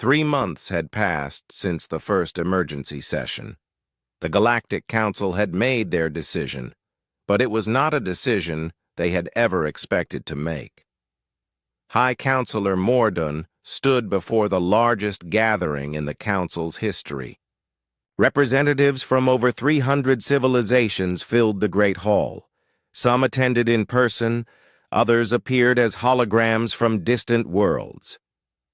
3 months had passed since the first emergency session. The Galactic Council had made their decision, but it was not a decision they had ever expected to make. High Counselor Mordun stood before the largest gathering in the Council's history. Representatives from over 300 civilizations filled the Great Hall. Some attended in person, others appeared as holograms from distant worlds.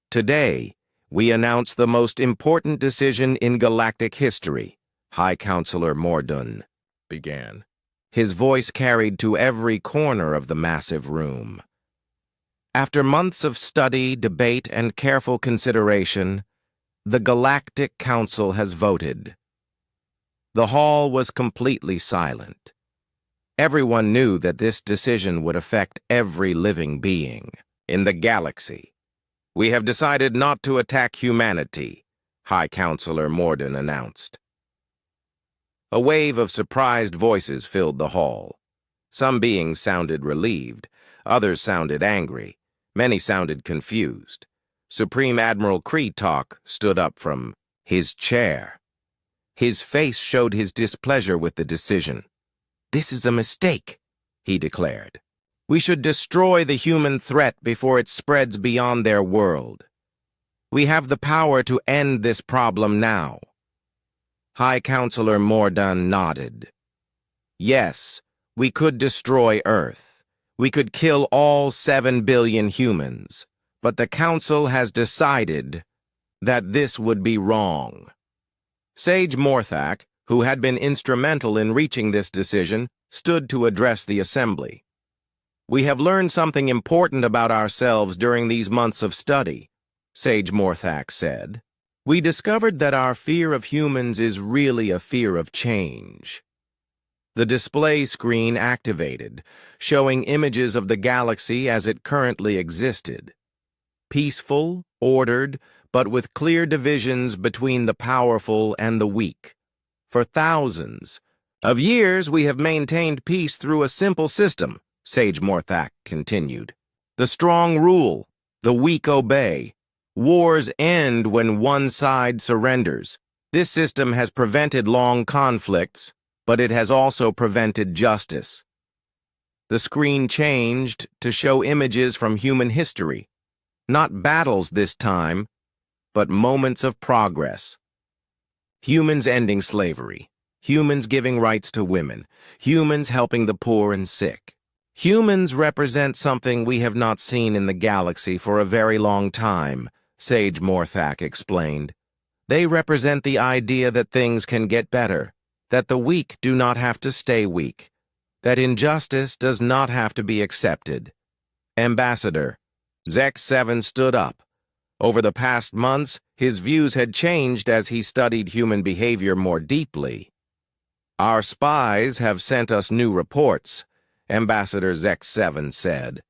Today, we announce the most important decision in galactic history, High Counselor Mordun began. His voice carried to every corner of the massive room. After months of study, debate, and careful consideration, the Galactic Council has voted. The hall was completely silent. Everyone knew that this decision would affect every living being in the galaxy. We have decided not to attack humanity, High Counselor Mordun announced. A wave of surprised voices filled the hall. Some beings sounded relieved, others sounded angry, many sounded confused. Supreme Admiral Kreetok stood up from his chair. His face showed his displeasure with the decision. "This is a mistake," he declared. "We should destroy the human threat before it spreads beyond their world. We have the power to end this problem now." High Counselor Mordun nodded. "Yes, we could destroy Earth. We could kill all 7 billion humans, but the Council has decided that this would be wrong." Sage Morthak, who had been instrumental in reaching this decision, stood to address the assembly. "We have learned something important about ourselves during these months of study," Sage Morthak said. "We discovered that our fear of humans is really a fear of change." The display screen activated, showing images of the galaxy as it currently existed. Peaceful, ordered, but with clear divisions between the powerful and the weak. "For thousands of years we have maintained peace through a simple system," Sage Morthak continued. "The strong rule, the weak obey. Wars end when one side surrenders. This system has prevented long conflicts, but it has also prevented justice." The screen changed to show images from human history. Not battles this time, but moments of progress. Humans ending slavery. Humans giving rights to women. Humans helping the poor and sick. Humans represent something we have not seen in the galaxy for a very long time, Sage Morthak explained. They represent the idea that things can get better, that the weak do not have to stay weak, that injustice does not have to be accepted. Ambassador Zex-7 stood up. Over the past months, his views had changed as he studied human behavior more deeply. "Our spies have sent us new reports," Ambassador Zex-7 said.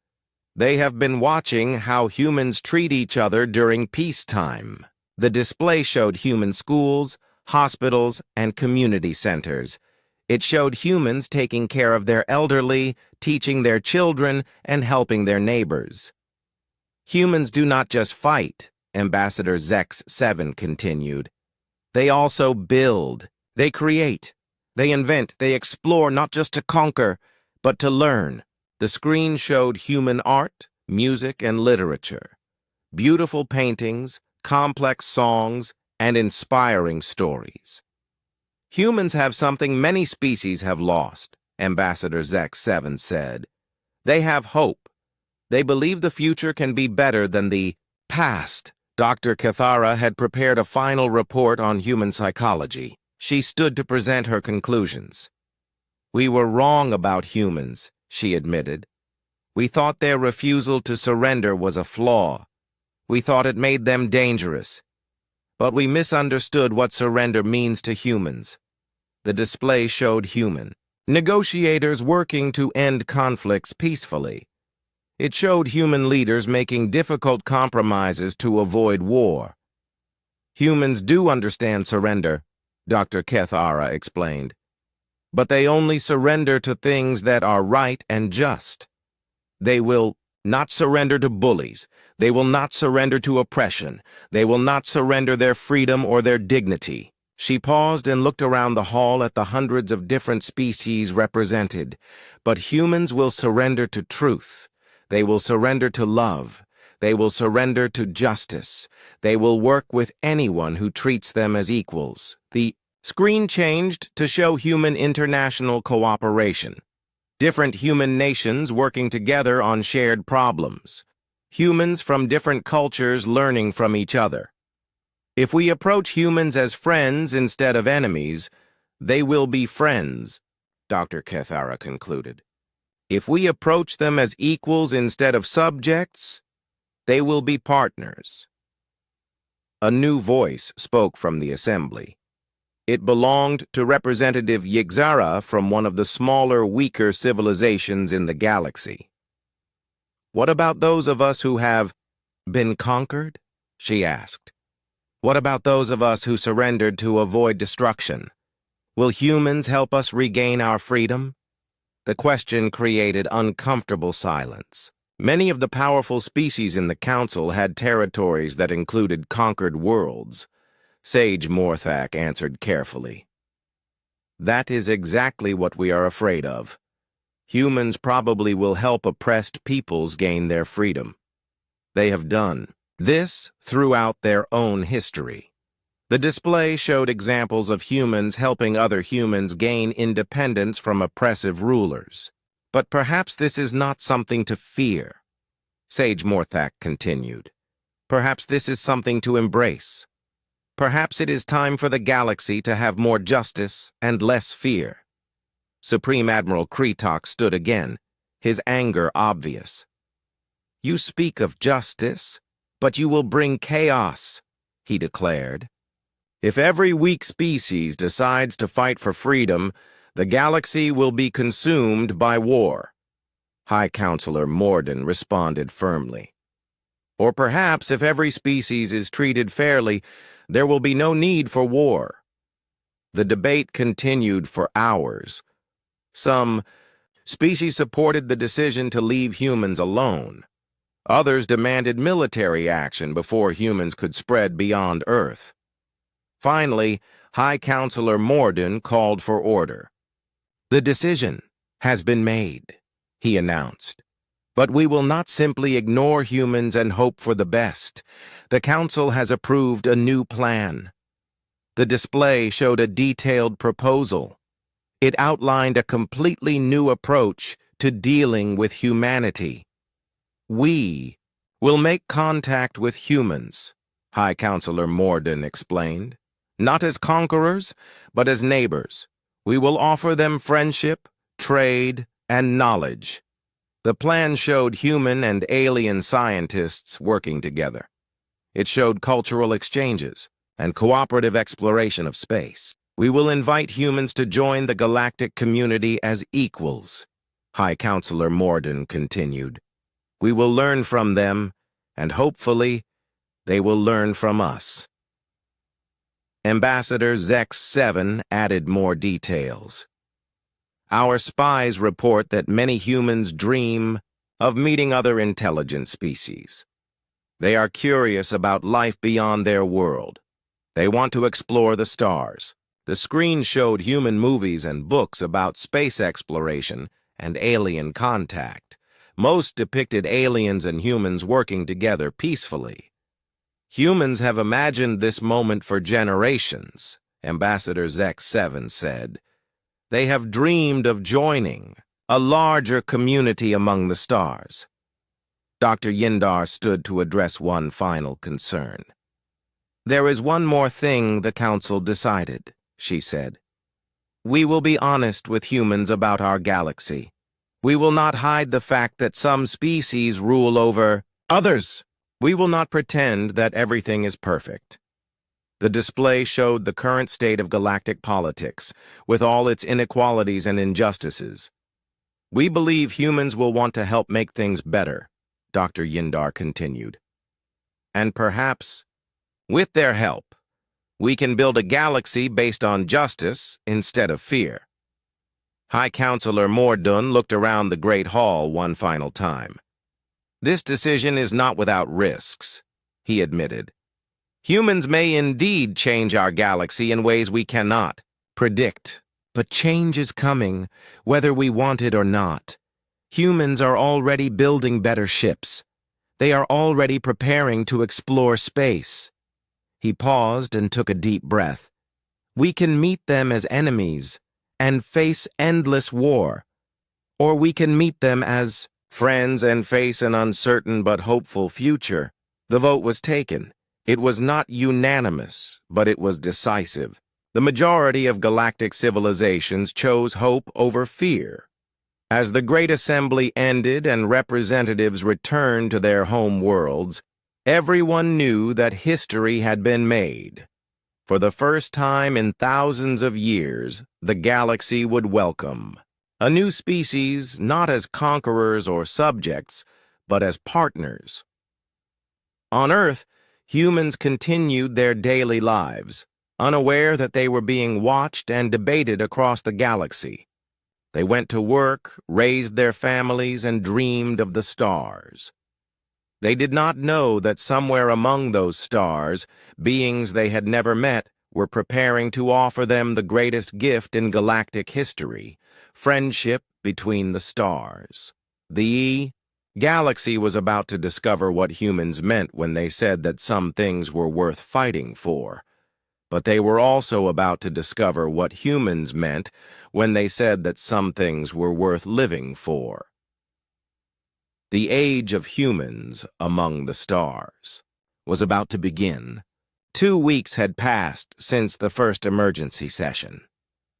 "They have been watching how humans treat each other during peacetime." The display showed human schools, hospitals, and community centers. It showed humans taking care of their elderly, teaching their children, and helping their neighbors. "Humans do not just fight," Ambassador Zex-7 continued. "They also build, they create, they invent, they explore not just to conquer, but to learn." The screen showed human art, music, and literature. Beautiful paintings, complex songs, and inspiring stories. "Humans have something many species have lost," Ambassador Zex-7 said. "They have hope. They believe the future can be better than the past." Dr. Cathara had prepared a final report on human psychology. She stood to present her conclusions. "We were wrong about humans," she admitted. "We thought their refusal to surrender was a flaw. We thought it made them dangerous. But we misunderstood what surrender means to humans." The display showed human negotiators working to end conflicts peacefully. It showed human leaders making difficult compromises to avoid war. "Humans do understand surrender," Dr. Cathara explained. "But they only surrender to things that are right and just. They will not surrender to bullies. They will not surrender to oppression. They will not surrender their freedom or their dignity. She paused and looked around the hall at the hundreds of different species represented. But humans will surrender to truth. They will surrender to love. They will surrender to justice. They will work with anyone who treats them as equals. The screen changed to show human international cooperation. Different human nations working together on shared problems. Humans from different cultures learning from each other. If we approach humans as friends instead of enemies, they will be friends, Dr. Kethara concluded. If we approach them as equals instead of subjects, they will be partners. A new voice spoke from the assembly. It belonged to Representative Yigzara from one of the smaller, weaker civilizations in the galaxy. What about those of us who have been conquered? She asked. What about those of us who surrendered to avoid destruction? Will humans help us regain our freedom? The question created uncomfortable silence. Many of the powerful species in the Council had territories that included conquered worlds. Sage Morthak answered carefully. That is exactly what we are afraid of. Humans probably will help oppressed peoples gain their freedom. They have done this throughout their own history. The display showed examples of humans helping other humans gain independence from oppressive rulers. But perhaps this is not something to fear. Sage Morthak continued. Perhaps this is something to embrace. Perhaps it is time for the galaxy to have more justice and less fear. Supreme Admiral Kretok stood again, his anger obvious. You speak of justice, but you will bring chaos, he declared. If every weak species decides to fight for freedom, the galaxy will be consumed by war. High Counselor Morden responded firmly. Or perhaps if every species is treated fairly, there will be no need for war. The debate continued for hours. Some species supported the decision to leave humans alone. Others demanded military action before humans could spread beyond Earth. Finally, High Counselor Morden called for order. The decision has been made, he announced. But we will not simply ignore humans and hope for the best. The Council has approved a new plan. The display showed a detailed proposal. It outlined a completely new approach to dealing with humanity. We will make contact with humans, High Counselor Morden explained. Not as conquerors, but as neighbors. We will offer them friendship, trade, and knowledge. The plan showed human and alien scientists working together. It showed cultural exchanges and cooperative exploration of space. We will invite humans to join the galactic community as equals, High Counselor Morden continued. We will learn from them, and hopefully, they will learn from us. Ambassador Zex-7 added more details. Our spies report that many humans dream of meeting other intelligent species. They are curious about life beyond their world. They want to explore the stars. The screen showed human movies and books about space exploration and alien contact. Most depicted aliens and humans working together peacefully. Humans have imagined this moment for generations, Ambassador Zex-7 said. They have dreamed of joining a larger community among the stars. Dr. Yindar stood to address one final concern. There is one more thing the Council decided, she said. We will be honest with humans about our galaxy. We will not hide the fact that some species rule over others. We will not pretend that everything is perfect. The display showed the current state of galactic politics, with all its inequalities and injustices. We believe humans will want to help make things better, Dr. Yindar continued. And perhaps, with their help, we can build a galaxy based on justice instead of fear. High Counselor Mordun looked around the Great Hall one final time. This decision is not without risks, he admitted. Humans may indeed change our galaxy in ways we cannot predict. But change is coming, whether we want it or not. Humans are already building better ships. They are already preparing to explore space. He paused and took a deep breath. We can meet them as enemies and face endless war. Or we can meet them as friends and face an uncertain but hopeful future. The vote was taken. It was not unanimous, but it was decisive. The majority of galactic civilizations chose hope over fear. As the Great Assembly ended and representatives returned to their home worlds, everyone knew that history had been made. For the first time in thousands of years, the galaxy would welcome a new species, not as conquerors or subjects, but as partners. On Earth, humans continued their daily lives, unaware that they were being watched and debated across the galaxy. They went to work, raised their families, and dreamed of the stars. They did not know that somewhere among those stars, beings they had never met were preparing to offer them the greatest gift in galactic history: friendship between the stars. The galaxy was about to discover what humans meant when they said that some things were worth fighting for. But they were also about to discover what humans meant when they said that some things were worth living for. The age of humans among the stars was about to begin. 2 weeks had passed since the first emergency session.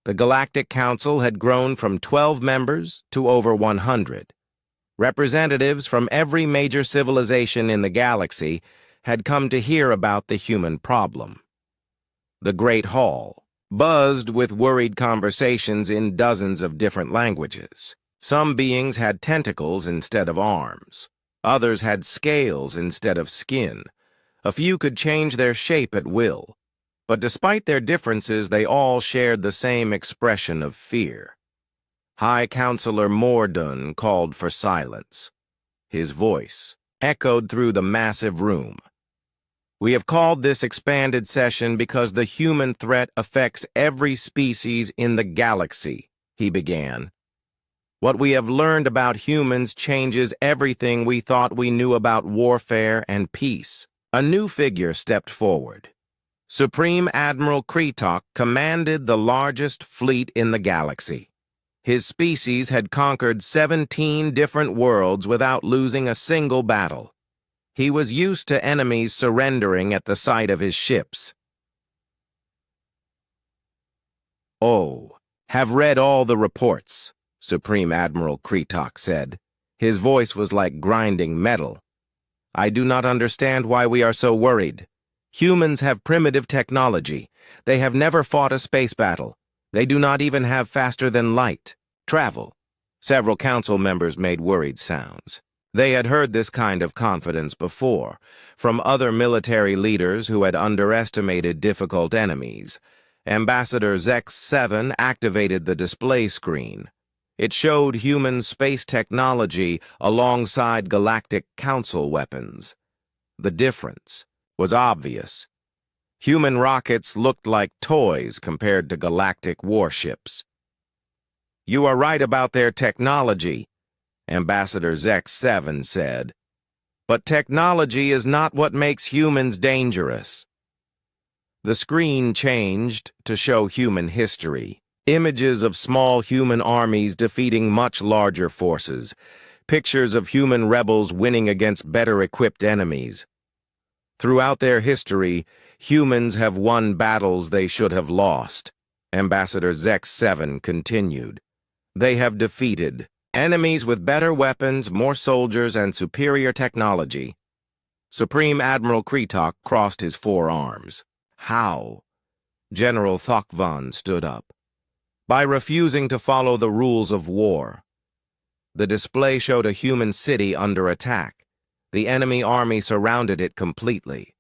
The Galactic Council had grown from 12 members to over 100. Representatives from every major civilization in the galaxy had come to hear about the human problem. The Great Hall buzzed with worried conversations in dozens of different languages. Some beings had tentacles instead of arms. Others had scales instead of skin. A few could change their shape at will. But despite their differences, they all shared the same expression of fear. High Counselor Mordun called for silence. His voice echoed through the massive room. We have called this expanded session because the human threat affects every species in the galaxy, he began. What we have learned about humans changes everything we thought we knew about warfare and peace. A new figure stepped forward. Supreme Admiral Kretok commanded the largest fleet in the galaxy. His species had conquered 17 different worlds without losing a single battle. He was used to enemies surrendering at the sight of his ships. "Oh, have read all the reports," Supreme Admiral Kretok said. His voice was like grinding metal. "I do not understand why we are so worried. Humans have primitive technology. They have never fought a space battle. They do not even have faster-than-light travel." Several council members made worried sounds. They had heard this kind of confidence before, from other military leaders who had underestimated difficult enemies. Ambassador Zex 7 activated the display screen. It showed human space technology alongside Galactic Council weapons. The difference was obvious. Human rockets looked like toys compared to galactic warships. "You are right about their technology," Ambassador Zex 7 said. "But technology is not what makes humans dangerous." The screen changed to show human history. Images of small human armies defeating much larger forces. Pictures of human rebels winning against better-equipped enemies. Throughout their history, humans have won battles they should have lost, Ambassador Zex 7 continued. They have defeated enemies with better weapons, more soldiers, and superior technology. Supreme Admiral Kretok crossed his forearms. "How?" General Thokvan stood up. "By refusing to follow the rules of war." The display showed a human city under attack. The enemy army surrounded it completely.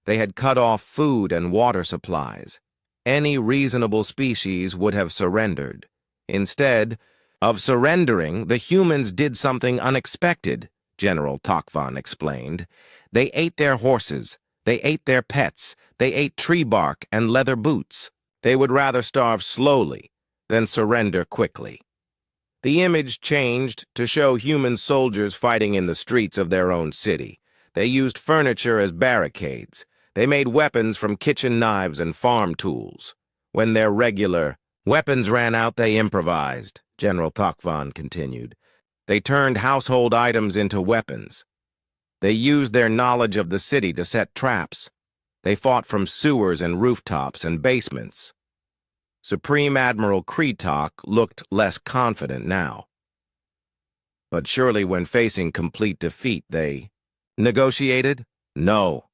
They had cut off food and water supplies. Any reasonable species would have surrendered. Instead of surrendering, the humans did something unexpected. General Tokvan explained. They ate their horses, they ate their pets, they ate tree bark and leather boots. They would rather starve slowly than surrender quickly. The image changed to show human soldiers fighting in the streets of their own city. They used furniture as barricades. They made weapons from kitchen knives and farm tools. When their regular weapons ran out, they improvised, General Tokvan continued. They turned household items into weapons. They used their knowledge of the city to set traps. They fought from sewers and rooftops and basements. Supreme Admiral Kreetok looked less confident now. But surely when facing complete defeat, they negotiated? No,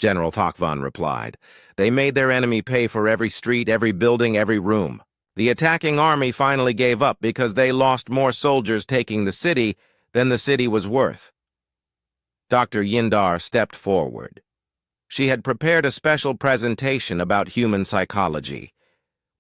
General Tokvan replied. They made their enemy pay for every street, every building, every room. The attacking army finally gave up because they lost more soldiers taking the city than the city was worth. Dr. Yindar stepped forward. She had prepared a special presentation about human psychology.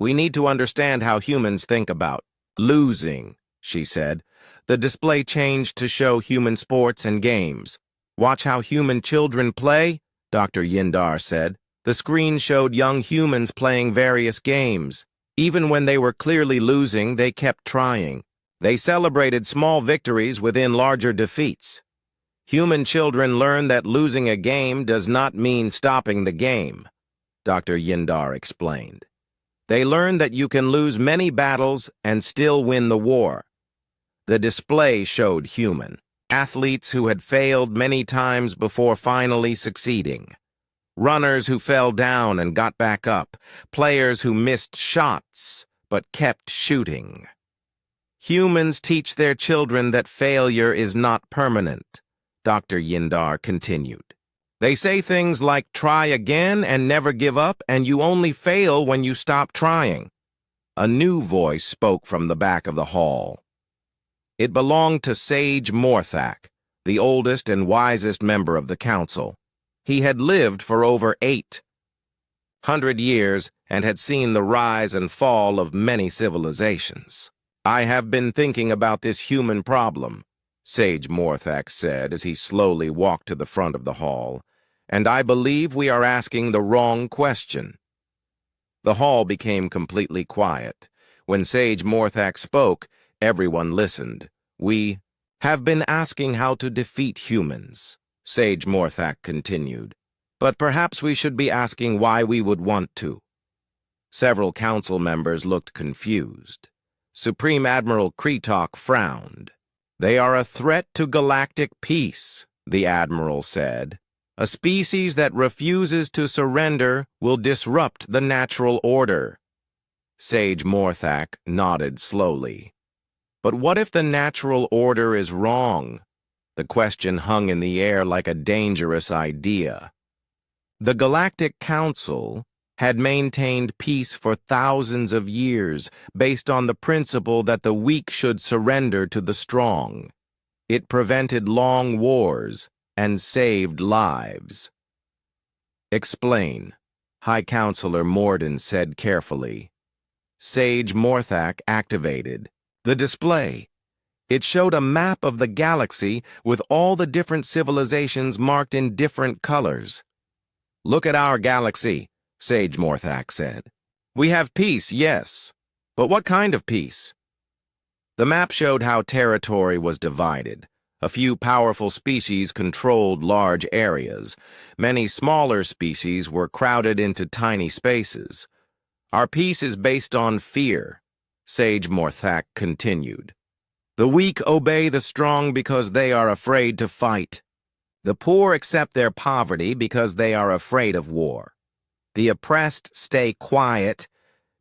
We need to understand how humans think about losing, she said. The display changed to show human sports and games. Watch how human children play, Dr. Yindar said. The screen showed young humans playing various games. Even when they were clearly losing, they kept trying. They celebrated small victories within larger defeats. Human children learn that losing a game does not mean stopping the game, Dr. Yindar explained. They learn that you can lose many battles and still win the war. The display showed human athletes who had failed many times before finally succeeding. Runners who fell down and got back up. Players who missed shots but kept shooting. Humans teach their children that failure is not permanent, Dr. Yindar continued. They say things like, try again and never give up, and you only fail when you stop trying. A new voice spoke from the back of the hall. It belonged to Sage Morthak, the oldest and wisest member of the council. He had lived for over 800 years and had seen the rise and fall of many civilizations. I have been thinking about this human problem, Sage Morthak said as he slowly walked to the front of the hall, and I believe we are asking the wrong question. The hall became completely quiet. When Sage Morthak spoke, everyone listened. We have been asking how to defeat humans, Sage Morthak continued, but perhaps we should be asking why we would want to. Several council members looked confused. Supreme Admiral Kreetok frowned. They are a threat to galactic peace, the Admiral said. A species that refuses to surrender will disrupt the natural order. Sage Morthak nodded slowly. But what if the natural order is wrong? The question hung in the air like a dangerous idea. The Galactic Council had maintained peace for thousands of years based on the principle that the weak should surrender to the strong. It prevented long wars and saved lives. Explain, High Counselor Morden said carefully. Sage Morthak activated the display. It showed a map of the galaxy with all the different civilizations marked in different colors. Look at our galaxy, Sage Morthak said. We have peace, yes, but what kind of peace? The map showed how territory was divided. A few powerful species controlled large areas. Many smaller species were crowded into tiny spaces. Our peace is based on fear, Sage Morthak continued. The weak obey the strong because they are afraid to fight. The poor accept their poverty because they are afraid of war. The oppressed stay quiet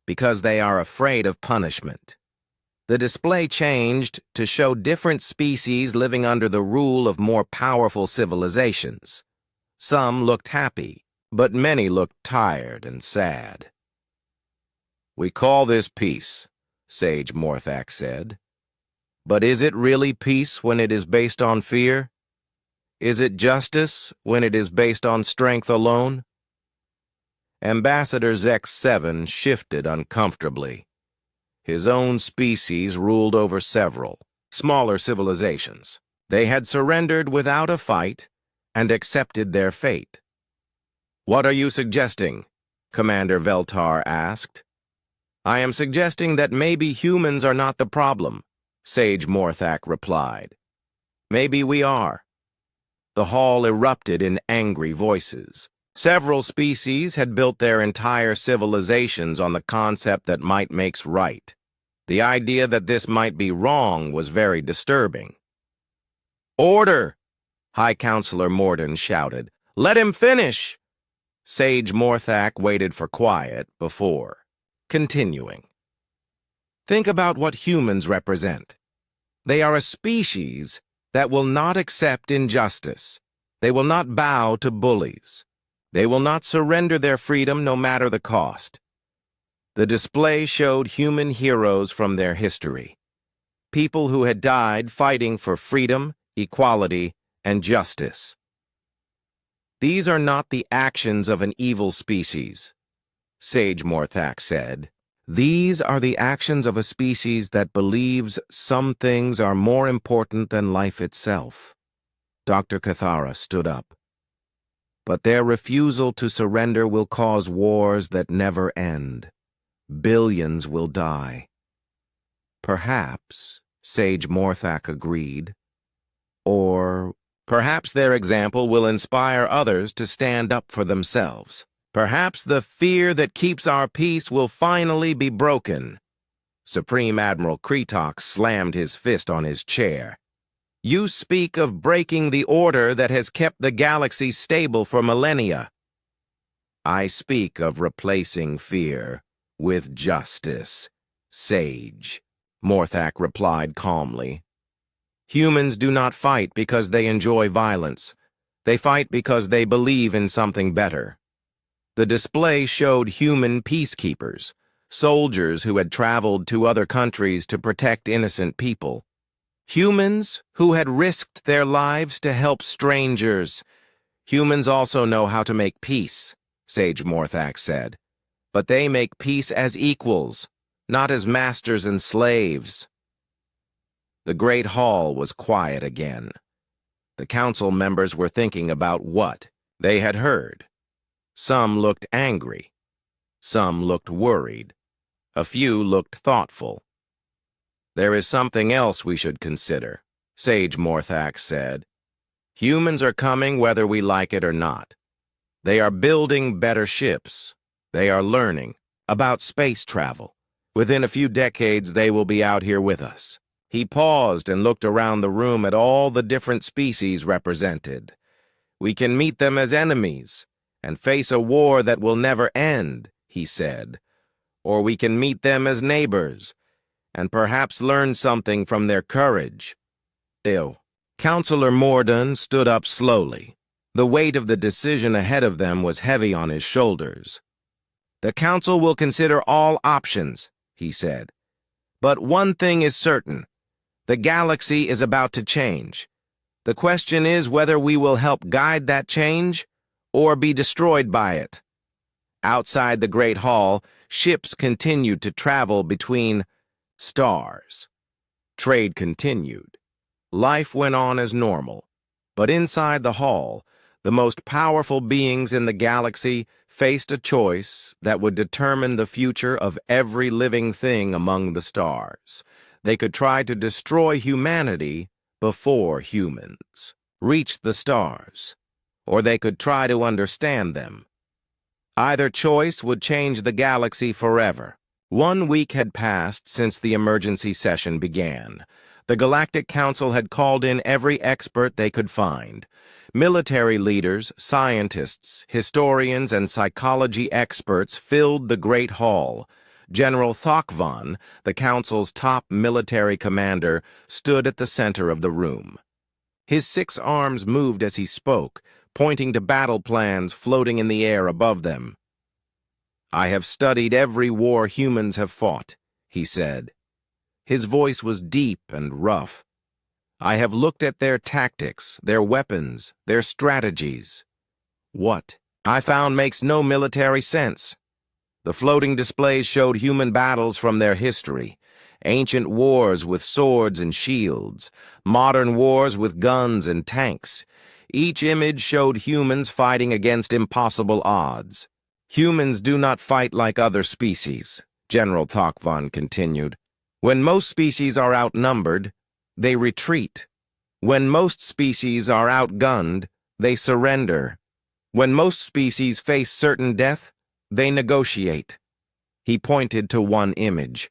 because they are afraid of punishment. The display changed to show different species living under the rule of more powerful civilizations. Some looked happy, but many looked tired and sad. We call this peace, Sage Morthak said. But is it really peace when it is based on fear? Is it justice when it is based on strength alone? Ambassador X7 shifted uncomfortably. His own species ruled over several smaller civilizations. They had surrendered without a fight and accepted their fate. "What are you suggesting?" Commander Veltar asked. "I am suggesting that maybe humans are not the problem," Sage Morthak replied. "Maybe we are." The hall erupted in angry voices. Several species had built their entire civilizations on the concept that might makes right. The idea that this might be wrong was very disturbing. "Order!" High Counselor Morden shouted. "Let him finish!" Sage Morthak waited for quiet before continuing. "Think about what humans represent. They are a species that will not accept injustice. They will not bow to bullies. They will not surrender their freedom no matter the cost." The display showed human heroes from their history. People who had died fighting for freedom, equality, and justice. "These are not the actions of an evil species," Sage Morthak said. "These are the actions of a species that believes some things are more important than life itself." Dr. Cathara stood up. "But their refusal to surrender will cause wars that never end. Billions will die." "Perhaps," Sage Morthak agreed. "Or perhaps their example will inspire others to stand up for themselves. Perhaps the fear that keeps our peace will finally be broken." Supreme Admiral Kretox slammed his fist on his chair. "You speak of breaking the order that has kept the galaxy stable for millennia." "I speak of replacing fear with justice, Sage," Morthak replied calmly. "Humans do not fight because they enjoy violence. They fight because they believe in something better." The display showed human peacekeepers, soldiers who had traveled to other countries to protect innocent people. Humans who had risked their lives to help strangers. "Humans also know how to make peace," Sage Morthak said. "But they make peace as equals, not as masters and slaves." The Great Hall was quiet again. The council members were thinking about what they had heard. Some looked angry. Some looked worried. A few looked thoughtful. "There is something else we should consider," Sage Morthak said. "Humans are coming whether we like it or not. They are building better ships. They are learning about space travel. Within a few decades, they will be out here with us." He paused and looked around the room at all the different species represented. "We can meet them as enemies and face a war that will never end," he said. "Or we can meet them as neighbors and perhaps learn something from their courage." Counselor Morden stood up slowly. The weight of the decision ahead of them was heavy on his shoulders. "The Council will consider all options," he said. "But one thing is certain. The galaxy is about to change. The question is whether we will help guide that change or be destroyed by it." Outside the Great Hall, ships continued to travel between stars. Trade continued. Life went on as normal. But inside the hall, the most powerful beings in the galaxy faced a choice that would determine the future of every living thing among the stars. They could try to destroy humanity before humans reached the stars, or they could try to understand them. Either choice would change the galaxy forever. 1 week had passed since the emergency session began. The Galactic Council had called in every expert they could find. Military leaders, scientists, historians, and psychology experts filled the Great Hall. General Thokvan, the Council's top military commander, stood at the center of the room. His 6 arms moved as he spoke, pointing to battle plans floating in the air above them. "I have studied every war humans have fought," he said. His voice was deep and rough. "I have looked at their tactics, their weapons, their strategies. What I found makes no military sense. The floating displays showed human battles from their history. Ancient wars with swords and shields, modern wars with guns and tanks. Each image showed humans fighting against impossible odds. Humans do not fight like other species, General Thakvan continued. When most species are outnumbered, they retreat. When most species are outgunned, they surrender. When most species face certain death, they negotiate. He pointed to one image.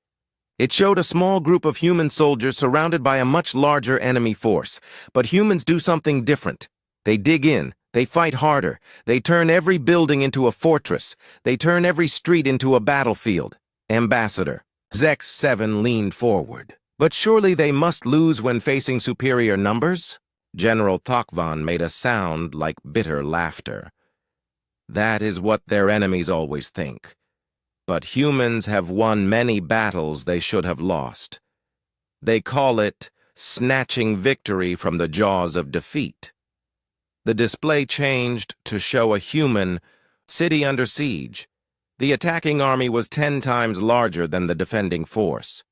It showed a small group of human soldiers surrounded by a much larger enemy force. But humans do something different. They dig in. They fight harder. They turn every building into a fortress. They turn every street into a battlefield. Ambassador. Zex 7 leaned forward. But surely they must lose when facing superior numbers? General Thakvan made a sound like bitter laughter. That is what their enemies always think. But humans have won many battles they should have lost. They call it snatching victory from the jaws of defeat. The display changed to show a human city under siege. The attacking army was 10 times larger than the defending force.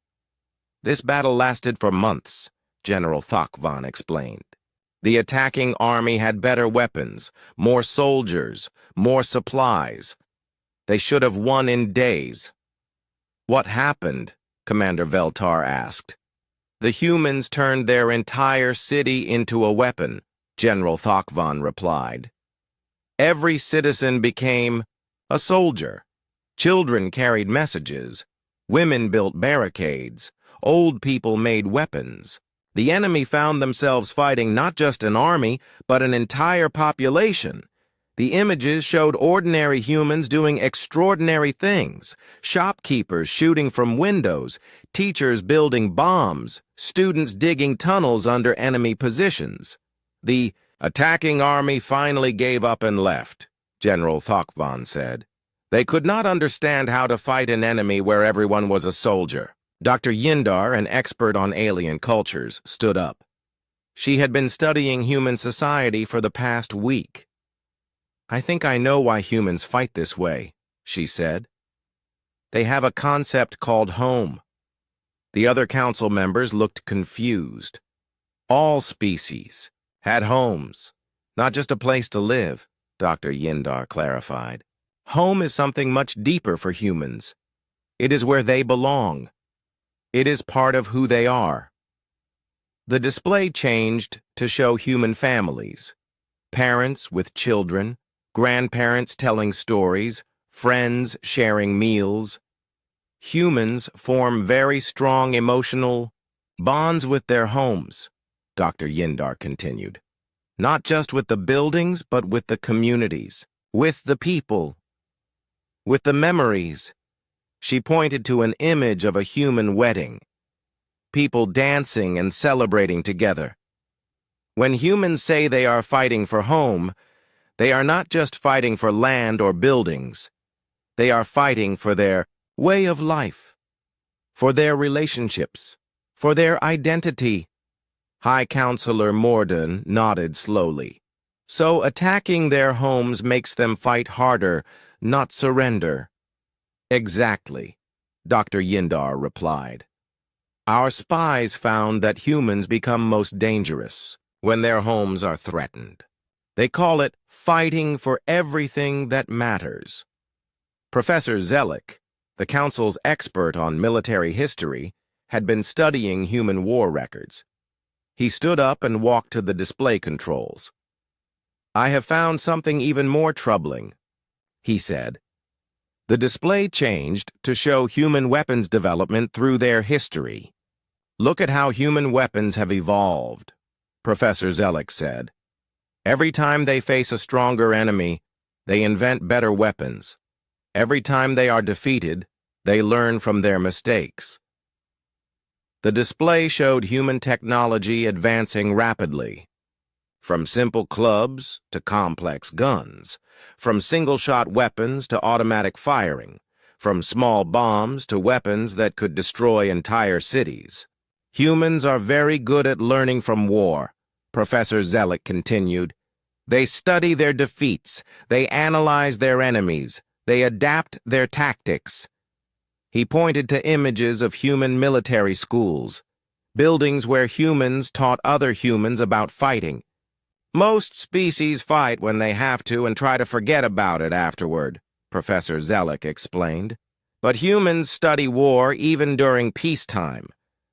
This battle lasted for months, General Thakvan explained. The attacking army had better weapons, more soldiers, more supplies. They should have won in days. What happened? Commander Veltar asked. The humans turned their entire city into a weapon, General Thakvan replied. Every citizen became a soldier. Children carried messages. Women built barricades. Old people made weapons. The enemy found themselves fighting not just an army, but an entire population. The images showed ordinary humans doing extraordinary things. Shopkeepers shooting from windows, teachers building bombs, students digging tunnels under enemy positions. The attacking army finally gave up and left, General Thakvan said. They could not understand how to fight an enemy where everyone was a soldier. Dr. Yindar, an expert on alien cultures, stood up. She had been studying human society for the past week. I think I know why humans fight this way, she said. They have a concept called home. The other council members looked confused. All species had homes, not just a place to live, Dr. Yindar clarified. Home is something much deeper for humans. It is where they belong. It is part of who they are. The display changed to show human families. Parents with children, grandparents telling stories, friends sharing meals. Humans form very strong emotional bonds with their homes, Dr. Yindar continued. Not just with the buildings, but with the communities, with the people, with the memories. She pointed to an image of a human wedding, people dancing and celebrating together. When humans say they are fighting for home, they are not just fighting for land or buildings. They are fighting for their way of life, for their relationships, for their identity. High Counselor Morden nodded slowly. So attacking their homes makes them fight harder, not surrender. Exactly, Dr. Yindar replied. Our spies found that humans become most dangerous when their homes are threatened. They call it fighting for everything that matters. Professor Zelik, the Council's expert on military history, had been studying human war records. He stood up and walked to the display controls. I have found something even more troubling, he said. The display changed to show human weapons development through their history. Look at how human weapons have evolved, Professor Zelik said. Every time they face a stronger enemy, they invent better weapons. Every time they are defeated, they learn from their mistakes. The display showed human technology advancing rapidly. From simple clubs to complex guns, from single-shot weapons to automatic firing, from small bombs to weapons that could destroy entire cities. Humans are very good at learning from war, Professor Zelik continued. They study their defeats, they analyze their enemies, they adapt their tactics. He pointed to images of human military schools, buildings where humans taught other humans about fighting. Most species fight when they have to and try to forget about it afterward, Professor Zellick explained. But humans study war even during peacetime.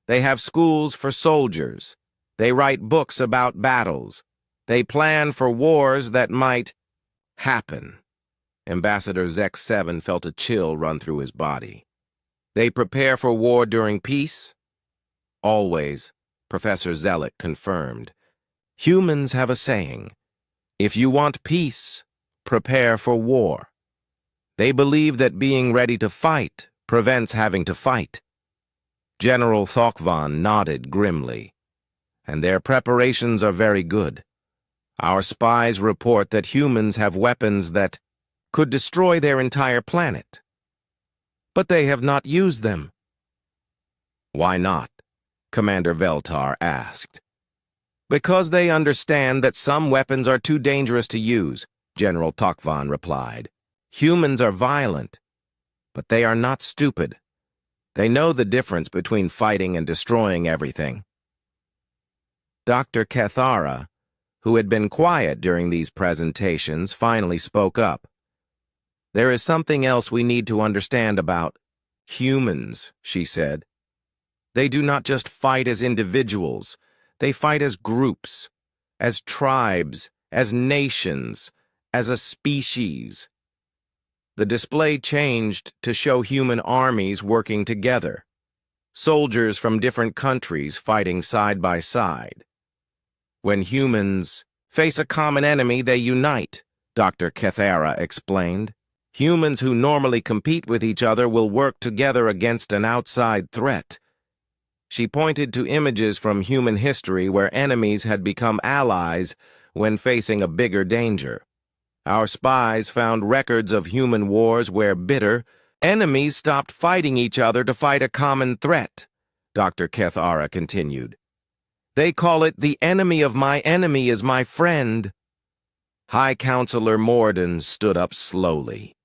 They have schools for soldiers. They write books about battles. They plan for wars that might happen. Ambassador Zex-7 felt a chill run through his body. They prepare for war during peace? Always, Professor Zellick confirmed. Humans have a saying, if you want peace, prepare for war. They believe that being ready to fight prevents having to fight. General Thokvan nodded grimly. And their preparations are very good. Our spies report that humans have weapons that could destroy their entire planet. But they have not used them. Why not? Commander Veltar asked. Because they understand that some weapons are too dangerous to use, General Thokvan replied. Humans are violent, but they are not stupid. They know the difference between fighting and destroying everything. Dr. Kethara, who had been quiet during these presentations, finally spoke up. There is something else we need to understand about humans, she said. They do not just fight as individuals. They fight as groups, as tribes, as nations, as a species. The display changed to show human armies working together, soldiers from different countries fighting side by side. When humans face a common enemy, they unite, Dr. Kethara explained. Humans who normally compete with each other will work together against an outside threat. She pointed to images from human history where enemies had become allies when facing a bigger danger. Our spies found records of human wars where bitter enemies stopped fighting each other to fight a common threat, Dr. Kethara continued. They call it the enemy of my enemy is my friend. High Counselor Morden stood up slowly.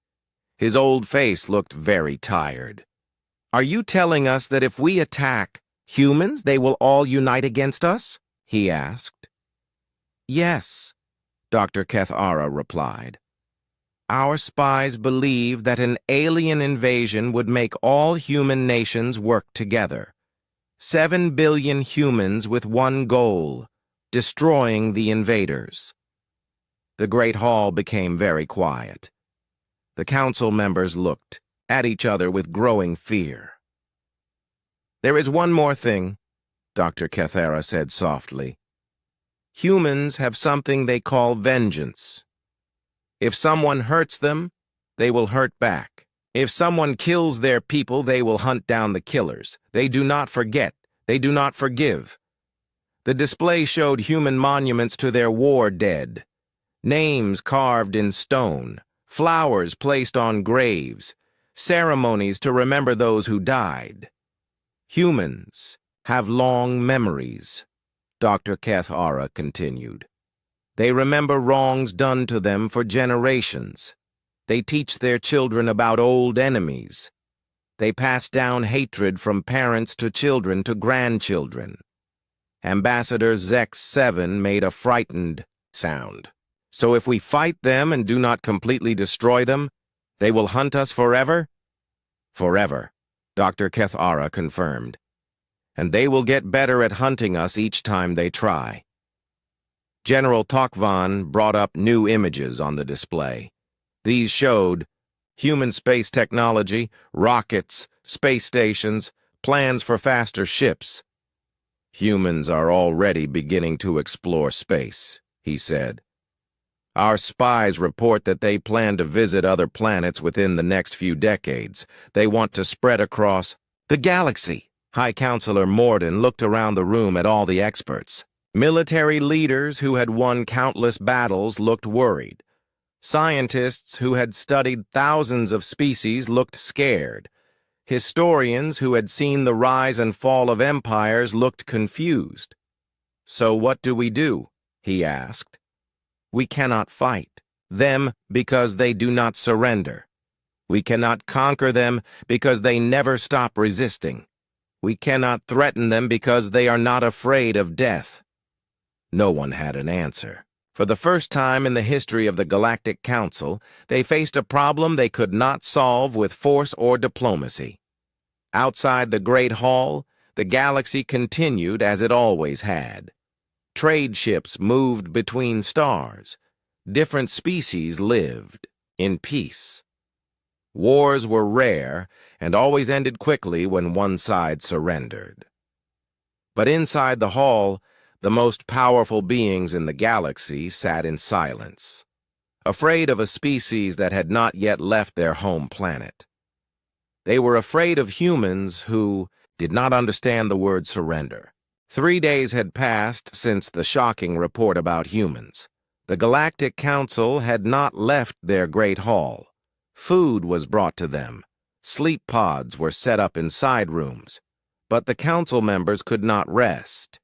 His old face looked very tired. Are you telling us that if we attack humans, they will all unite against us? He asked. Yes, Dr. Kethara replied. Our spies believe that an alien invasion would make all human nations work together. 7 billion humans with one goal, destroying the invaders. The Great Hall became very quiet. The council members looked at each other with growing fear. There is one more thing, Dr. Kethara said softly. Humans have something they call vengeance. If someone hurts them, they will hurt back. If someone kills their people, they will hunt down the killers. They do not forget. They do not forgive. The display showed human monuments to their war dead, names carved in stone, flowers placed on graves, ceremonies to remember those who died. Humans have long memories, Dr. Kethara continued. They remember wrongs done to them for generations. They teach their children about old enemies. They pass down hatred from parents to children to grandchildren. Ambassador Zex-7 made a frightened sound. So if we fight them and do not completely destroy them, they will hunt us forever? Forever, Dr. Kethara confirmed. And they will get better at hunting us each time they try. General Thokvan brought up new images on the display. These showed human space technology, rockets, space stations, plans for faster ships. Humans are already beginning to explore space, he said. Our spies report that they plan to visit other planets within the next few decades. They want to spread across the galaxy. High Counselor Morden looked around the room at all the experts. Military leaders who had won countless battles looked worried. Scientists who had studied thousands of species looked scared. Historians who had seen the rise and fall of empires looked confused. So what do? He asked. We cannot fight them because they do not surrender. We cannot conquer them because they never stop resisting. We cannot threaten them because they are not afraid of death. No one had an answer. For the first time in the history of the Galactic Council, they faced a problem they could not solve with force or diplomacy. Outside the Great Hall, the galaxy continued as it always had. Trade ships moved between stars. Different species lived in peace. Wars were rare and always ended quickly when one side surrendered. But inside the hall, the most powerful beings in the galaxy sat in silence, afraid of a species that had not yet left their home planet. They were afraid of humans who did not understand the word surrender. 3 days had passed since the shocking report about humans. The Galactic Council had not left their great hall. Food was brought to them. Sleep pods were set up in side rooms. But the council members could not rest.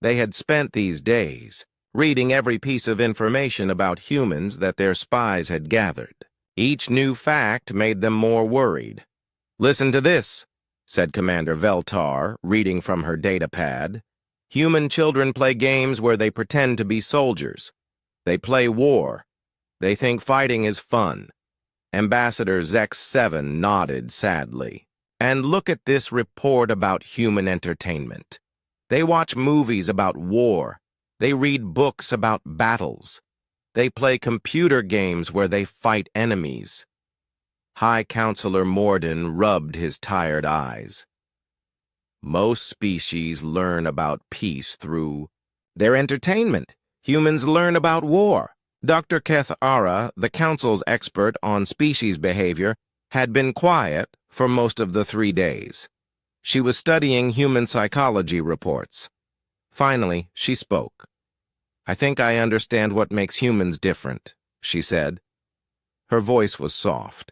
They had spent these days reading every piece of information about humans that their spies had gathered. Each new fact made them more worried. "Listen to this," said Commander Veltar, reading from her datapad. "Human children play games where they pretend to be soldiers. They play war. They think fighting is fun." Ambassador Zex-7 nodded sadly. "And look at this report about human entertainment. They watch movies about war. They read books about battles. They play computer games where they fight enemies." High Counselor Morden rubbed his tired eyes. "Most species learn about peace through their entertainment. Humans learn about war." Dr. Keth Ara, the Council's expert on species behavior, had been quiet for most of the 3 days. She was studying human psychology reports. Finally, she spoke. "I think I understand what makes humans different," she said. Her voice was soft,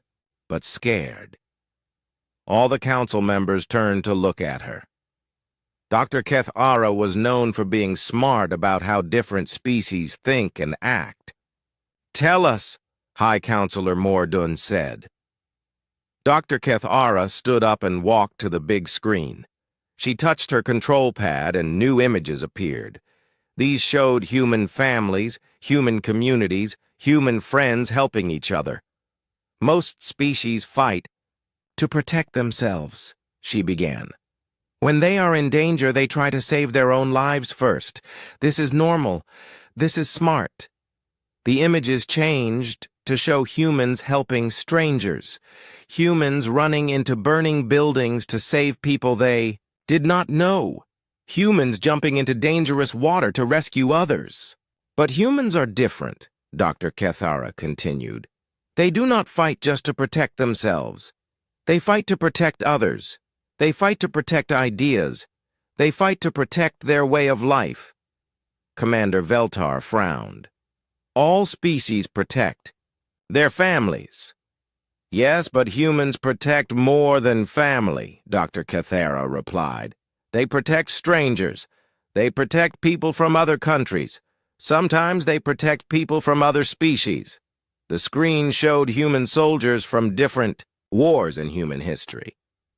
but scared. All the council members turned to look at her. Dr. Keth Ara was known for being smart about how different species think and act. "Tell us," High Counselor Mordun said. Dr. Keth Ara stood up and walked to the big screen. She touched her control pad and new images appeared. These showed human families, human communities, human friends helping each other. "Most species fight to protect themselves," she began. "When they are in danger, they try to save their own lives first. This is normal. This is smart." The images changed to show humans helping strangers, humans running into burning buildings to save people they did not know, humans jumping into dangerous water to rescue others. "But humans are different," Dr. Kethara continued. "They do not fight just to protect themselves. They fight to protect others. They fight to protect ideas. They fight to protect their way of life." Commander Veltar frowned. "All species protect their families." "Yes, but humans protect more than family," Dr. Kethara replied. "They protect strangers. They protect people from other countries. Sometimes they protect people from other species." The screen showed human soldiers from different wars in human history.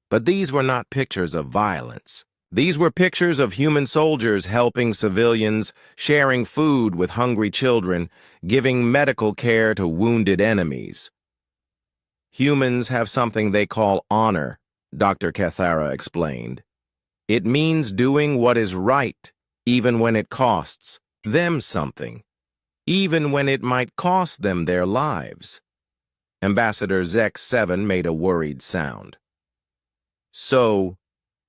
But these were not pictures of violence. These were pictures of human soldiers helping civilians, sharing food with hungry children, giving medical care to wounded enemies. "Humans have something they call honor," Dr. Kethara explained. "It means doing what is right, even when it costs them something, even when it might cost them their lives." Ambassador Zex-7 made a worried sound. "So,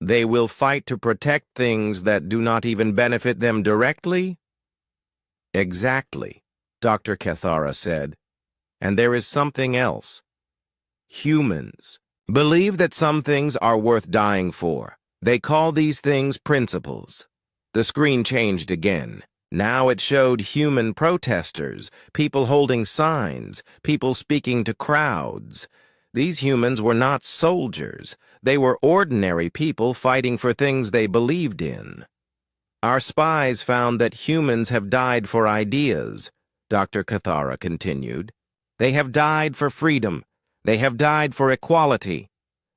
they will fight to protect things that do not even benefit them directly?" "Exactly," Dr. Kethara said. "And there is something else. Humans believe that some things are worth dying for. They call these things principles." The screen changed again. Now it showed human protesters, people holding signs, people speaking to crowds. These humans were not soldiers. They were ordinary people fighting for things they believed in. "Our spies found that humans have died for ideas," Dr. Kethara continued. "They have died for freedom. They have died for equality.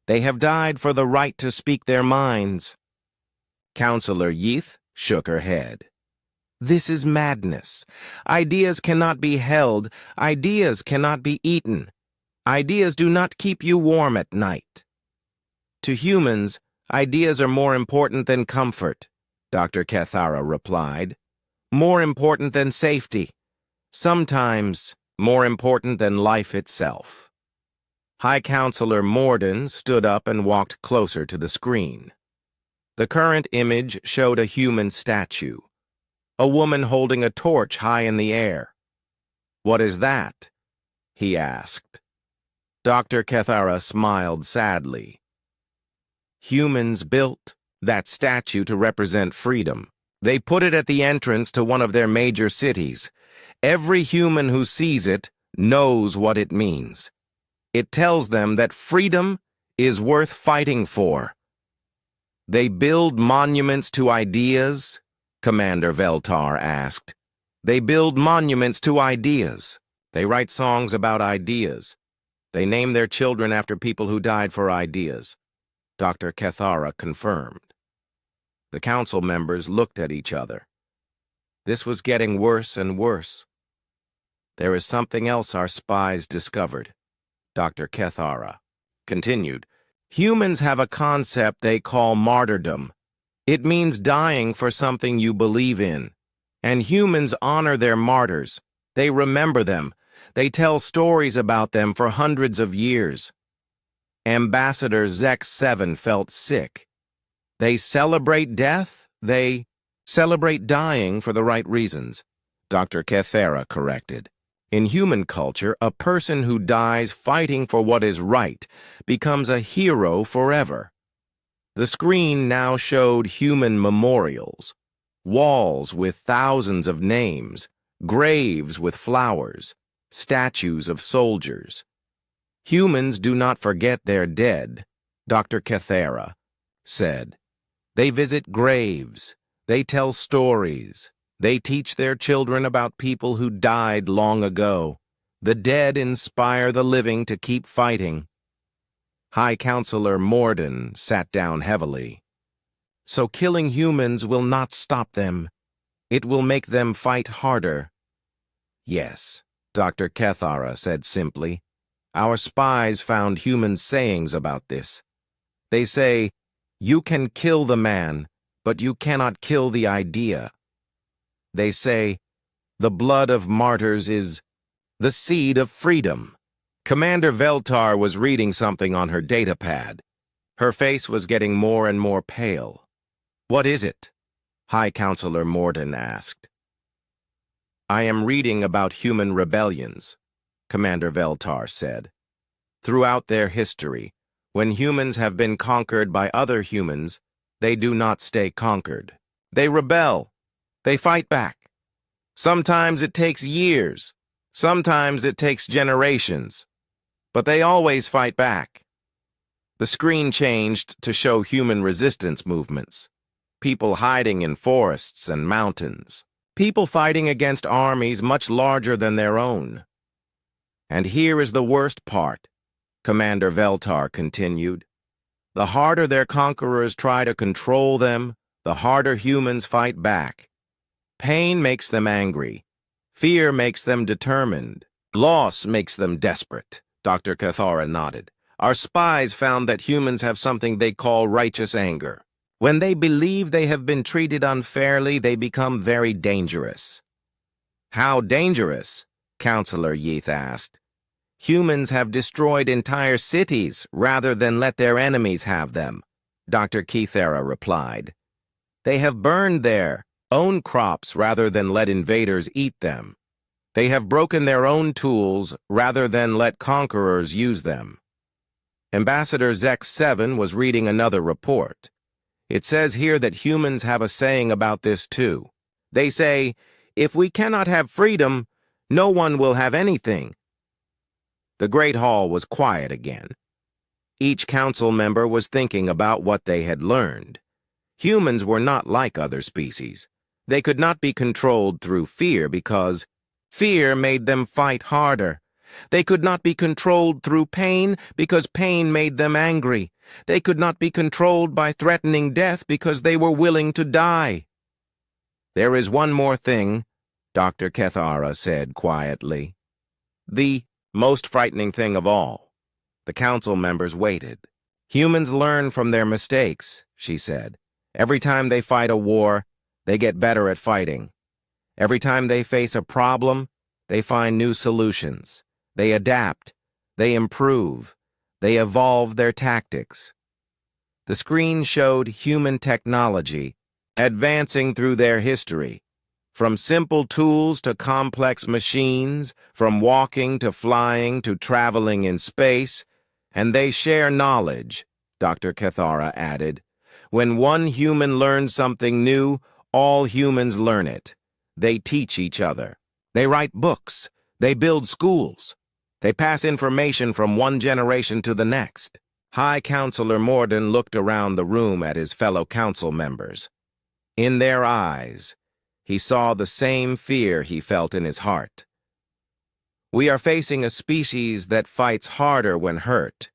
They have died for the right to speak their minds. Counselor Yeath shook her head. This is madness. Ideas cannot be held. Ideas cannot be eaten. Ideas do not keep you warm at night. To humans, ideas are more important than comfort, Dr. Cathara replied. More important than safety. Sometimes more important than life itself. High Counselor Morden stood up and walked closer to the screen. The current image showed a human statue. A woman holding a torch high in the air. What is that? He asked. Dr. Cathara smiled sadly. Humans built that statue to represent freedom. They put it at the entrance to one of their major cities. Every human who sees it knows what it means. It tells them that freedom is worth fighting for. They build monuments to ideas, Commander Veltar asked. They build monuments to ideas. They write songs about ideas. They name their children after people who died for ideas, Dr. Cathara confirmed. The council members looked at each other. This was getting worse and worse. There is something else our spies discovered, Dr. Cathara continued. Humans have a concept they call martyrdom. It means dying for something you believe in. And humans honor their martyrs. They remember them. They tell stories about them for hundreds of years. Ambassador Zek-7 felt sick. They celebrate death? They celebrate dying for the right reasons, Dr. Cathara corrected. In human culture, a person who dies fighting for what is right becomes a hero forever. The screen now showed human memorials, walls with thousands of names, graves with flowers, statues of soldiers. Humans do not forget their dead, Dr. Cathara said. They visit graves, they tell stories, they teach their children about people who died long ago. The dead inspire the living to keep fighting. High Counselor Morden sat down heavily. So killing humans will not stop them. It will make them fight harder. Yes, Dr. Cathara said simply. Our spies found human sayings about this. They say, you can kill the man, but you cannot kill the idea. They say, the blood of martyrs is the seed of freedom. Commander Veltar was reading something on her datapad. Her face was getting more and more pale. What is it? High Counselor Morden asked. I am reading about human rebellions, Commander Veltar said. Throughout their history, when humans have been conquered by other humans, they do not stay conquered. They rebel. They fight back. Sometimes it takes years. Sometimes it takes generations. But they always fight back. The screen changed to show human resistance movements. People hiding in forests and mountains. People fighting against armies much larger than their own. And here is the worst part, Commander Veltar continued. The harder their conquerors try to control them, the harder humans fight back. Pain makes them angry. Fear makes them determined. Loss makes them desperate, Dr. Cathara nodded. Our spies found that humans have something they call righteous anger. When they believe they have been treated unfairly, they become very dangerous. How dangerous? Counselor Yeath asked. Humans have destroyed entire cities rather than let their enemies have them, Dr. Cathara replied. They have burned their own crops rather than let invaders eat them. They have broken their own tools rather than let conquerors use them. Ambassador Zek-7 was reading another report. It says here that humans have a saying about this too. They say, if we cannot have freedom, no one will have anything. The Great Hall was quiet again. Each council member was thinking about what they had learned. Humans were not like other species. They could not be controlled through fear because fear made them fight harder. They could not be controlled through pain because pain made them angry. They could not be controlled by threatening death because they were willing to die. "There is one more thing," Dr. Kethara said quietly. "The most frightening thing of all." The council members waited. "Humans learn from their mistakes," she said. "Every time they fight a war, they get better at fighting. Every time they face a problem, they find new solutions. They adapt. They improve. They evolve their tactics." The screen showed human technology advancing through their history, from simple tools to complex machines, from walking to flying to traveling in space, and they share knowledge, Dr. Kethara added. "When one human learns something new, all humans learn it. They teach each other. They write books. They build schools. They pass information from one generation to the next." High Counselor Morden looked around the room at his fellow council members. In their eyes, he saw the same fear he felt in his heart. "We are facing a species that fights harder when hurt,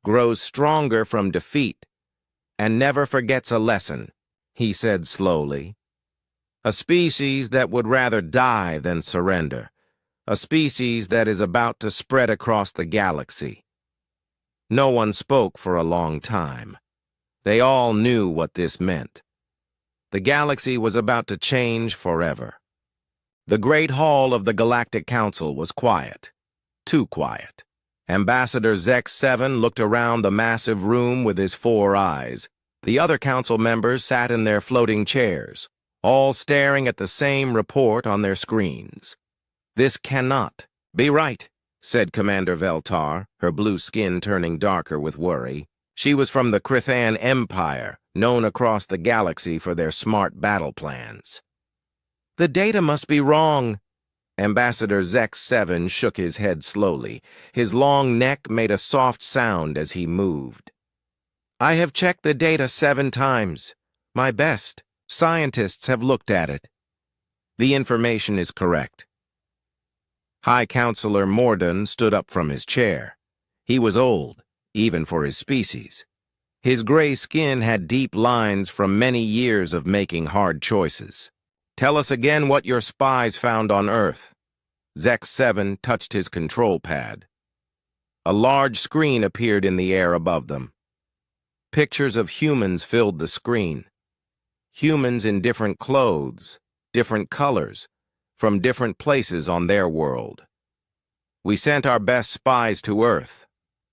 grows stronger from defeat, and never forgets a lesson," he said slowly. "A species that would rather die than surrender. A species that is about to spread across the galaxy." No one spoke for a long time. They all knew what this meant. The galaxy was about to change forever. The Great Hall of the Galactic Council was quiet. Too quiet. Ambassador Zek-7 looked around the massive room with his 4 eyes. The other council members sat in their floating chairs, all staring at the same report on their screens. "This cannot be right," said Commander Veltar, her blue skin turning darker with worry. She was from the Krithan Empire, known across the galaxy for their smart battle plans. "The data must be wrong." Ambassador Zek-7 shook his head slowly. His long neck made a soft sound as he moved. "I have checked the data 7 times. My best scientists have looked at it. The information is correct." High Counselor Morden stood up from his chair. He was old, even for his species. His gray skin had deep lines from many years of making hard choices. "Tell us again what your spies found on Earth." Zek-7 touched his control pad. A large screen appeared in the air above them. Pictures of humans filled the screen. Humans in different clothes, different colors, from different places on their world. "We sent our best spies to Earth,"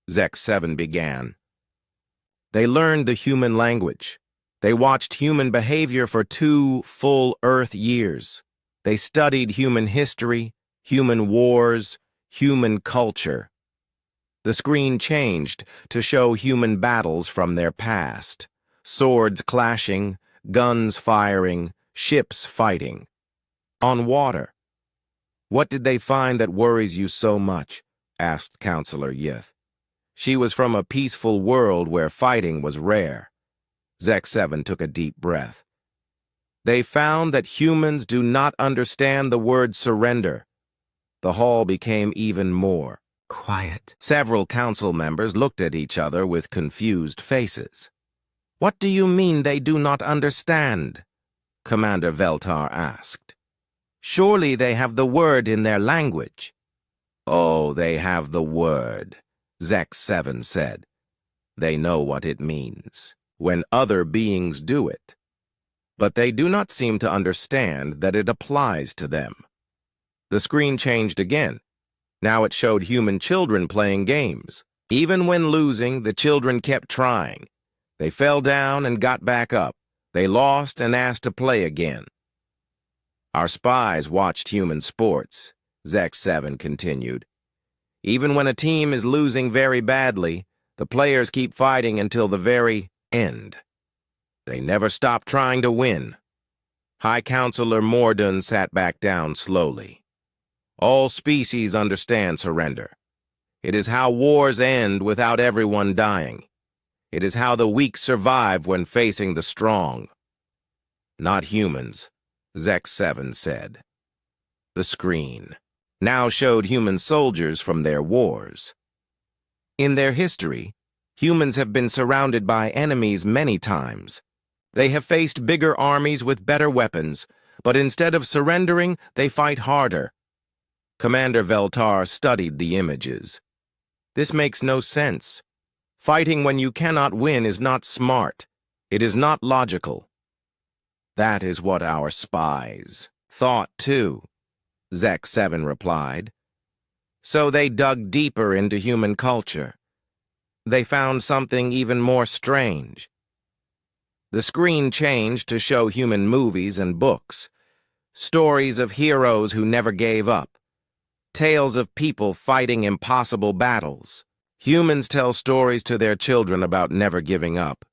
Zek-7 began. "They learned the human language. They watched human behavior for 2 full Earth years. They studied human history, human wars, human culture." The screen changed to show human battles from their past. Swords clashing, guns firing, ships fighting. On water. "What did they find that worries you so much?" asked Counselor Yith. She was from a peaceful world where fighting was rare. Zek-7 took a deep breath. "They found that humans do not understand the word surrender." The hall became even more quiet. Several council members looked at each other with confused faces. "What do you mean they do not understand?" Commander Veltar asked. "Surely they have the word in their language." "Oh, they have the word," Zek-7 said. "They know what it means when other beings do it. But they do not seem to understand that it applies to them." The screen changed again. Now it showed human children playing games. Even when losing, the children kept trying. They fell down and got back up. They lost and asked to play again. "Our spies watched human sports," Zek-7 continued. "Even when a team is losing very badly, the players keep fighting until the very end. They never stop trying to win." High Counselor Morden sat back down slowly. "All species understand surrender. It is how wars end without everyone dying. It is how the weak survive when facing the strong." "Not humans," Zek-7 said. The screen. now showed human soldiers from their wars. In their history, humans have been surrounded by enemies many times. They have faced bigger armies with better weapons, but instead of surrendering, they fight harder. Commander Veltar studied the images. This makes no sense. Fighting when you cannot win is not smart. It is not logical. That is what our spies thought too, Zek 7 replied. So they dug deeper into human culture. They found something even more strange. The screen changed to show human movies and books, stories of heroes who never gave up, tales of people fighting impossible battles. Humans tell stories to their children about never giving up,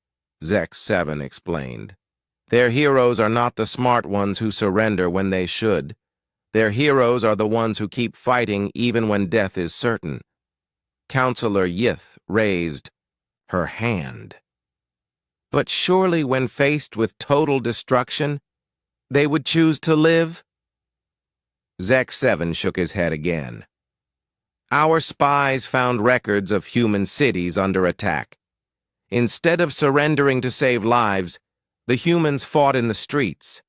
Zek 7 explained. Their heroes are not the smart ones who surrender when they should. Their heroes are the ones who keep fighting even when death is certain. Counselor Yith raised her hand. But surely when faced with total destruction, they would choose to live? Zek 7 shook his head again. Our spies found records of human cities under attack. Instead of surrendering to save lives, the humans fought in the streets.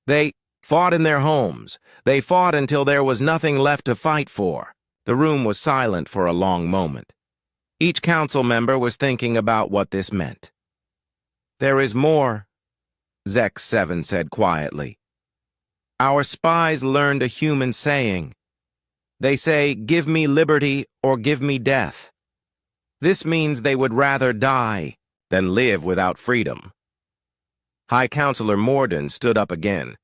They fought in their homes. They fought until there was nothing left to fight for. The room was silent for a long moment. Each council member was thinking about what this meant. There is more, Zek 7 said quietly. Our spies learned a human saying. They say, "Give me liberty or give me death." This means they would rather die than live without freedom. High Counselor Morden stood up again.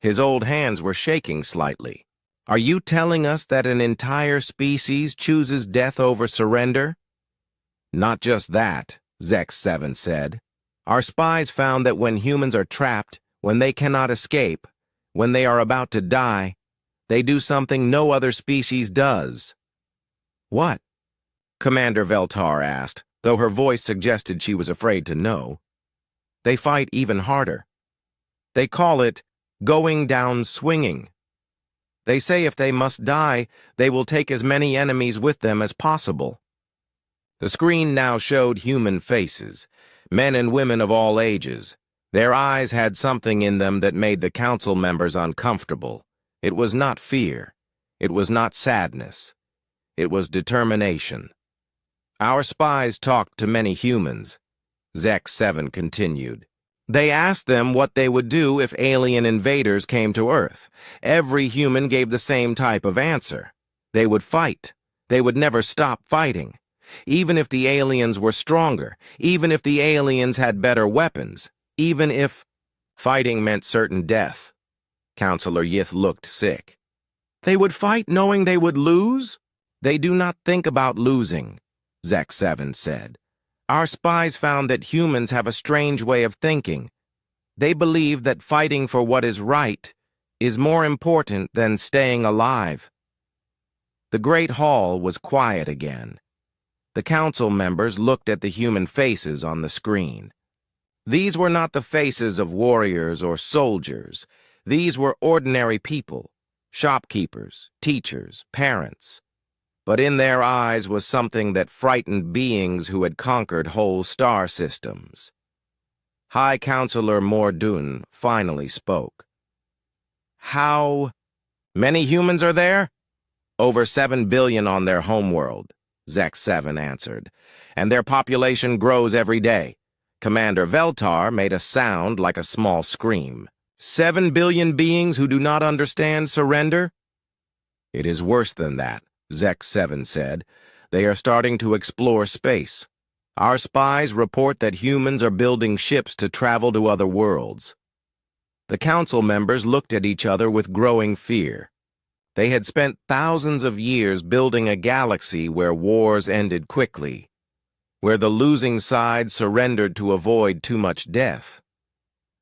His old hands were shaking slightly. Are you telling us that an entire species chooses death over surrender? Not just that, Zek 7 said. Our spies found that when humans are trapped, when they cannot escape, when they are about to die, they do something no other species does. What? Commander Veltar asked, though her voice suggested she was afraid to know. They fight even harder. They call it going down swinging. They say if they must die, they will take as many enemies with them as possible. The screen now showed human faces, men and women of all ages. Their eyes had something in them that made the council members uncomfortable. It was not fear. It was not sadness. It was determination. Our spies talked to many humans, Zek 7 continued. They asked them what they would do if alien invaders came to Earth. Every human gave the same type of answer. They would fight. They would never stop fighting. Even if the aliens were stronger, even if the aliens had better weapons, even if fighting meant certain death. Counselor Yith looked sick. They would fight knowing they would lose? They do not think about losing, Zek 7 said. Our spies found that humans have a strange way of thinking. They believe that fighting for what is right is more important than staying alive. The Great Hall was quiet again. The council members looked at the human faces on the screen. These were not the faces of warriors or soldiers. These were ordinary people, shopkeepers, teachers, parents. But in their eyes was something that frightened beings who had conquered whole star systems. High Counselor Mordun finally spoke. How many humans are there? Over 7 billion on their homeworld, Zek 7 answered, and their population grows every day. Commander Veltar made a sound like a small scream. 7 billion beings who do not understand surrender? It is worse than that, Zek 7 said. They are starting to explore space. Our spies report that humans are building ships to travel to other worlds. The council members looked at each other with growing fear. They had spent thousands of years building a galaxy where wars ended quickly, where the losing side surrendered to avoid too much death,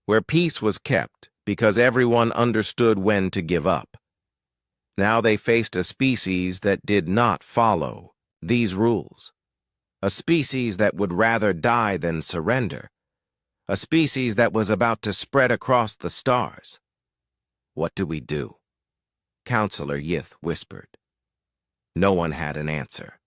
where peace was kept because everyone understood when to give up. Now they faced a species that did not follow these rules, a species that would rather die than surrender, a species that was about to spread across the stars. What do we do? Counselor Yith whispered. No one had an answer.